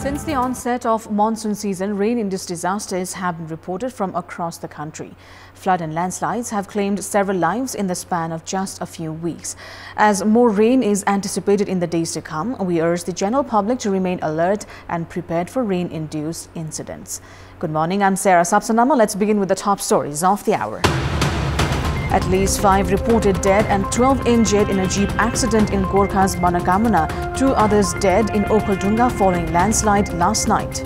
Since the onset of monsoon season, rain-induced disasters have been reported from across the country. Flood and landslides have claimed several lives in the span of just a few weeks. As more rain is anticipated in the days to come, we urge the general public to remain alert and prepared for rain-induced incidents. Good morning, I'm Sarah Sapsanamma. Let's begin with the top stories of the hour. At least 5 reported dead and 12 injured in a jeep accident in Gorkha's Manakamana. 2 others dead in Okhaldunga following landslide last night.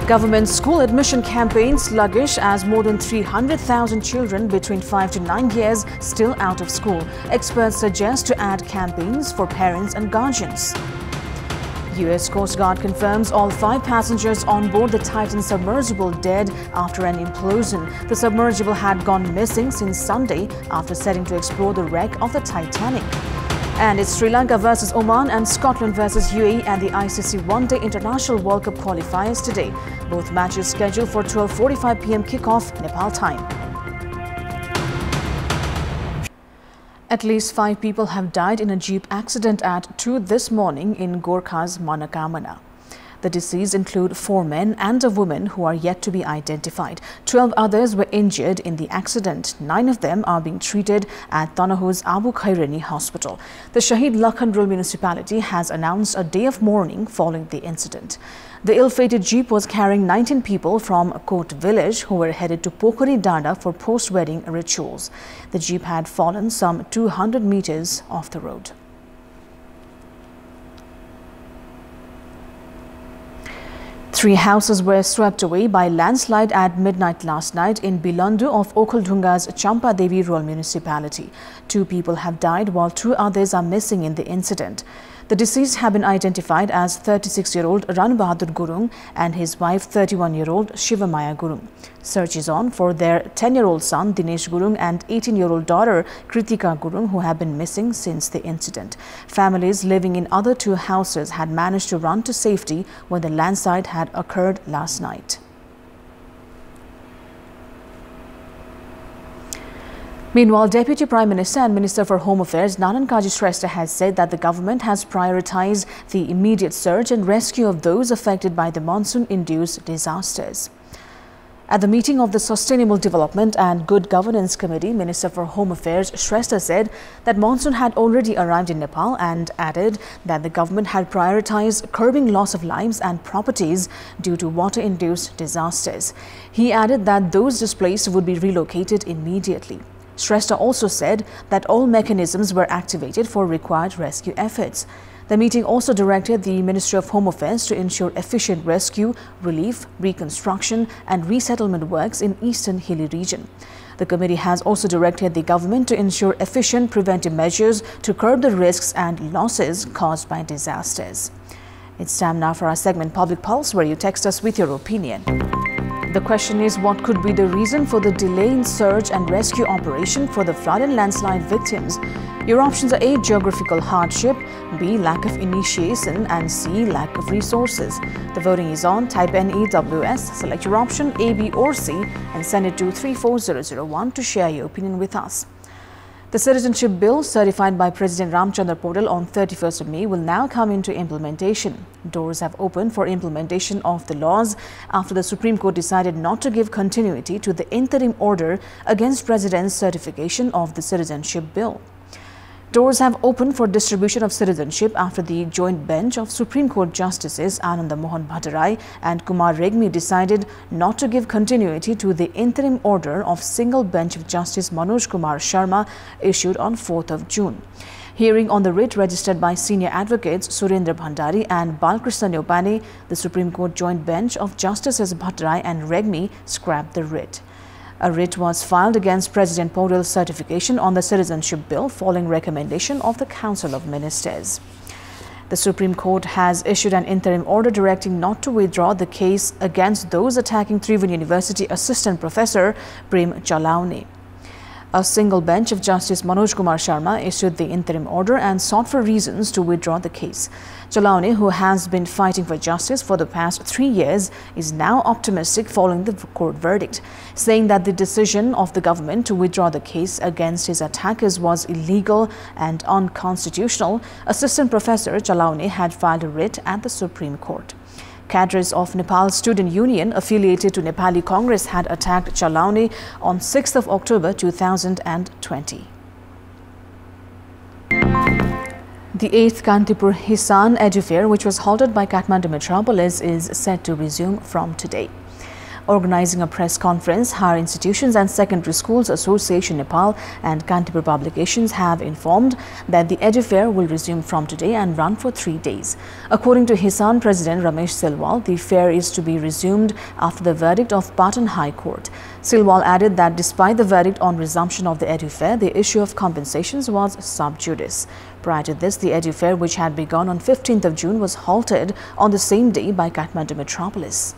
Government school admission campaign sluggish as more than 300,000 children between 5 to 9 years still out of school. Experts suggest to add campaigns for parents and guardians. U.S. Coast Guard confirms all 5 passengers on board the Titan submersible dead after an implosion. The submersible had gone missing since Sunday after setting to explore the wreck of the Titanic. And it's Sri Lanka versus Oman and Scotland versus UAE and the ICC One-Day International World Cup qualifiers today. Both matches scheduled for 12:45 p.m. kickoff Nepal time. At least 5 people have died in a jeep accident at 2 this morning in Gorkha's Manakamana. The deceased include 4 men and a woman who are yet to be identified. 12 others were injured in the accident. 9 of them are being treated at Tanahu's Abu Khairani Hospital. The Shahid Lakhan Rural Municipality has announced a day of mourning following the incident. The ill-fated jeep was carrying 19 people from Kot village who were headed to Pokhari Danda for post-wedding rituals. The jeep had fallen some 200 meters off the road. Three houses were swept away by landslide at midnight last night in Bilandu of Okhaldunga's Champa Devi Rural Municipality. 2 people have died while 2 others are missing in the incident. The deceased have been identified as 36-year-old Ran Bahadur Gurung and his wife 31-year-old Shivamaya Gurung. Search is on for their 10-year-old son Dinesh Gurung and 18-year-old daughter Kritika Gurung who have been missing since the incident. Families living in other 2 houses had managed to run to safety when the landslide had occurred last night. Meanwhile, Deputy Prime Minister and Minister for Home Affairs Nanan Kaji Shrestha has said that the government has prioritized the immediate search and rescue of those affected by the monsoon-induced disasters. At the meeting of the Sustainable Development and Good Governance Committee, Minister for Home Affairs Shrestha said that monsoon had already arrived in Nepal and added that the government had prioritized curbing loss of lives and properties due to water-induced disasters. He added that those displaced would be relocated immediately. Shrestha also said that all mechanisms were activated for required rescue efforts. The meeting also directed the Ministry of Home Affairs to ensure efficient rescue, relief, reconstruction and resettlement works in Eastern Hilly region. The committee has also directed the government to ensure efficient preventive measures to curb the risks and losses caused by disasters. It's time now for our segment Public Pulse, where you text us with your opinion. The question is, what could be the reason for the delay in search and rescue operation for the flood and landslide victims? Your options are A. Geographical hardship, B. Lack of initiation and C. Lack of resources. The voting is on. Type NEWS, select your option A, B or C and send it to 34001 to share your opinion with us. The Citizenship Bill, certified by President Ramchandra Podal on 31st of May, will now come into implementation. Doors have opened for implementation of the laws after the Supreme Court decided not to give continuity to the interim order against President's certification of the Citizenship Bill. Doors have opened for distribution of citizenship after the joint bench of Supreme Court Justices Ananda Mohan Bhattarai and Kumar Regmi decided not to give continuity to the interim order of single bench of Justice Manoj Kumar Sharma issued on 4th of June. Hearing on the writ registered by senior advocates Surendra Bhandari and Balkrishna Neopane, the Supreme Court joint bench of Justices Bhattarai and Regmi scrapped the writ. A writ was filed against President Podal's certification on the Citizenship Bill following recommendation of the Council of Ministers. The Supreme Court has issued an interim order directing not to withdraw the case against those attacking Tribhuvan University Assistant Professor Prem Chalaune. A single bench of Justice Manoj Kumar Sharma issued the interim order and sought for reasons to withdraw the case. Chalaune, who has been fighting for justice for the past 3 years, is now optimistic following the court verdict, saying that the decision of the government to withdraw the case against his attackers was illegal and unconstitutional. Assistant Professor Chalaune had filed a writ at the Supreme Court. Cadres of Nepal Student Union affiliated to Nepali Congress had attacked Chalaune on 6th of October 2020. The 8th Kantipur Hisan Edufair, which was halted by Kathmandu metropolis, is set to resume from today. Organizing a press conference, Higher Institutions and Secondary Schools Association Nepal and Kantipur Publications have informed that the Edufair will resume from today and run for 3 days. According to Hisan President Ramesh Silwal, the fair is to be resumed after the verdict of Patan High Court. Silwal added that despite the verdict on resumption of the Edufair, the issue of compensations was sub judice. Prior to this, the Edufair, which had begun on 15th of June, was halted on the same day by Kathmandu metropolis.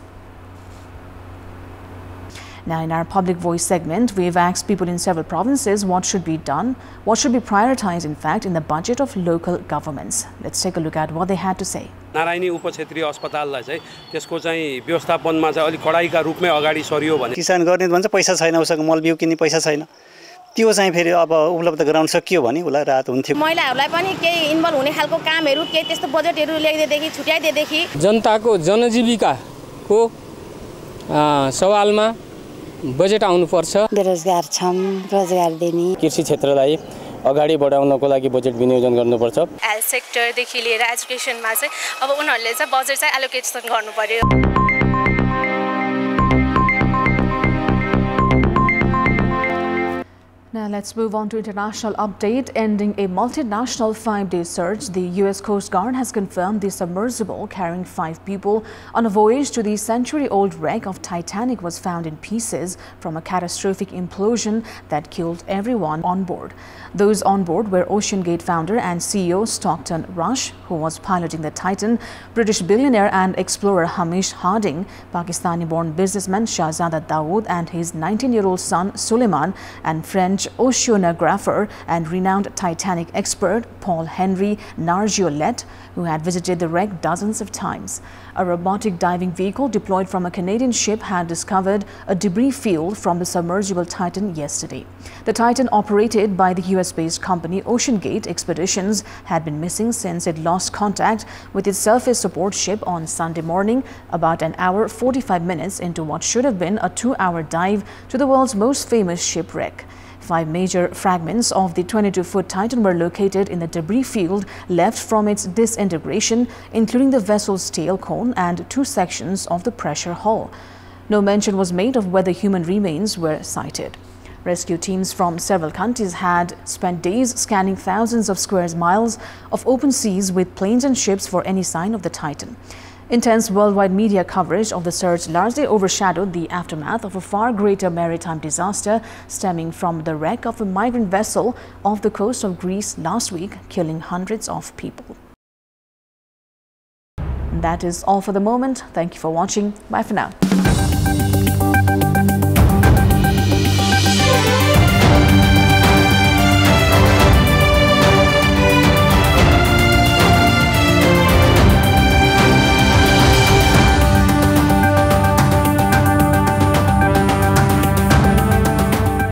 Now, in our Public Voice segment, we've asked people in several provinces what should be done, what should be prioritized, in fact, in the budget of local governments. Let's take a look at what they had to say. Narayani उपक्षेत्रीय अस्पताललाई चाहिँ त्यसको चाहिँ व्यवस्थापनमा चाहिँ अलि कडाइका रूपमै अगाडि सरियो भने किसान गर्ने भन्छ पैसा छैन उसको मल बिउ किन्ने पैसा छैन त्यो चाहिँ फेरि अब उपलब्ध गराउन सकियो भने उलाई राहत हुन्थ्यो महिलाहरूलाई पनि केही इन्भल्भ हुने खालको कामहरू केही त्यस्तो बजेटहरू ल्याइदिएदेखि छुट्याइदिएदेखि जनताको जनजीविकाको सवालमा बजेट आउनुपर्छ बेरोजगार छौं रोजगार दिने कृषि क्षेत्रलाई अगाडि बढाउनको लागि बजेट विनियोजन गर्नुपर्छ हेल्थ सेक्टर देखि लिएर एजुकेसनमा चाहिँ अब उनीहरुले चाहिँ बजेट चाहिँ एलोकेसन गर्नु पर्यो Now let's move on to international update. Ending a multinational 5-day search, the U.S. Coast Guard has confirmed the submersible carrying 5 people on a voyage to the century-old wreck of Titanic was found in pieces from a catastrophic implosion that killed everyone on board. Those on board were OceanGate founder and CEO Stockton Rush, who was piloting the Titan, British billionaire and explorer Hamish Harding, Pakistani-born businessman Shahzada Dawood and his 19-year-old son Suleiman, and French oceanographer and renowned Titanic expert Paul Henry Nargeolet, who had visited the wreck dozens of times. A robotic diving vehicle deployed from a Canadian ship had discovered a debris field from the submersible Titan yesterday. The Titan, operated by the US-based company OceanGate Expeditions, had been missing since it lost contact with its surface support ship on Sunday morning, about an hour 45 minutes into what should have been a 2-hour dive to the world's most famous shipwreck. 5 major fragments of the 22-foot Titan were located in the debris field left from its disintegration, including the vessel's tail cone and 2 sections of the pressure hull. No mention was made of whether human remains were sighted. Rescue teams from several countries had spent days scanning thousands of square miles of open seas with planes and ships for any sign of the Titan. Intense worldwide media coverage of the search largely overshadowed the aftermath of a far greater maritime disaster stemming from the wreck of a migrant vessel off the coast of Greece last week, killing hundreds of people. And that is all for the moment. Thank you for watching. Bye for now.